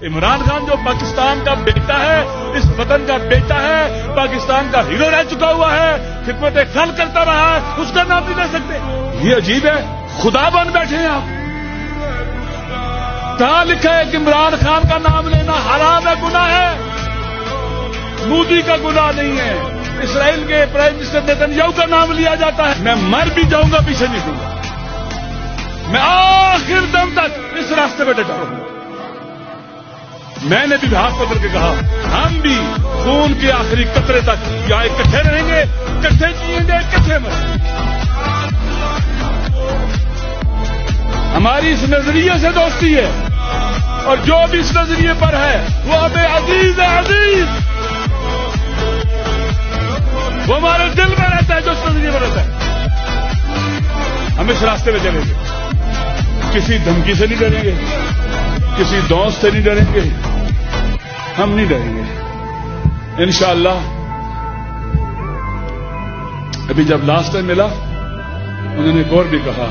عمران خان جو پاکستان کا بیٹا ہے، اس وطن کا بیٹا ہے، پاکستان کا ہیرو رہ چکا ہوا ہے، خدمت خلق کرتا رہا ہے، اس کا نام نہیں لے سکتے؟ یہ عجیب ہے، خدا بن بیٹھے ہیں آپ۔ کہاں لکھا ہے کہ عمران خان کا نام لینا حرام ہے، گناہ ہے؟ مودی کا گناہ نہیں ہے، اسرائیل کے پرائم منسٹر نیتن یاہو کا نام لیا جاتا ہے۔ میں مر بھی جاؤں گا، پیچھے نہیں دوں گا، میں آخر دم تک اس راستے پہ ڈٹا رہوں گا۔ میں نے بھی ہاتھ پکڑ کے کہا ہم بھی خون کے آخری قطرے تک یہاں اکٹھے رہیں گے، اکٹھے جیئیں گے، اکٹھے مریں گے۔ ہماری اس نظریے سے دوستی ہے، اور جو بھی اس نظریے پر ہے وہ ہمیں عزیز ہے، عزیز وہ ہمارے دل میں رہتا ہے، جو اس نظریے میں رہتا ہے۔ ہم اس راستے پہ چلیں گے، کسی دھمکی سے نہیں ڈریں گے، کسی دوست سے نہیں ڈریں گے، ہم نہیں ڈریں گے انشاءاللہ۔ ابھی جب لاسٹ ٹائم ملا، انہوں نے ایک اور بھی کہا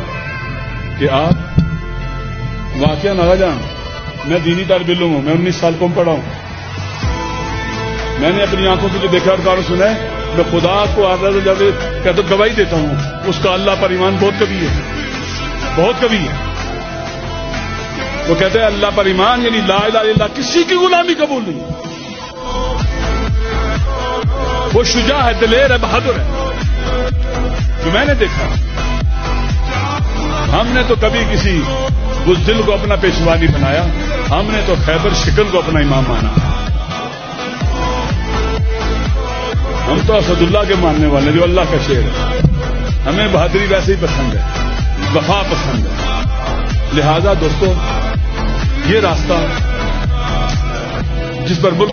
کہ آپ واقعہ نہ جان، میں دینی طالب علم ہوں، میں 19 سال کو پڑھا ہوں، میں نے اپنی آنکھوں سے جو دیکھا اور کہا سنا ہے، میں خدا کو آزاد جب کہتا گواہی دیتا ہوں، اس کا اللہ پر ایمان بہت کبھی ہے، بہت کبھی ہے۔ وہ کہتے ہیں اللہ پر ایمان یعنی لا الہ الا اللہ، کسی کی غلامی قبول نہیں۔ وہ شجاع ہے، دلیر ہے، بہادر ہے، جو میں نے دیکھا۔ ہم نے تو کبھی کسی بزدل کو اپنا پیشوا نہیں بنایا، ہم نے تو خیبر شکل کو اپنا امام مانا۔ ہم تو اسد اللہ کے ماننے والے، جو اللہ کا شعر ہے۔ ہمیں بہادری ویسے ہی پسند ہے، وفا پسند ہے۔ لہذا دوستو، یہ راستہ جس پر ملک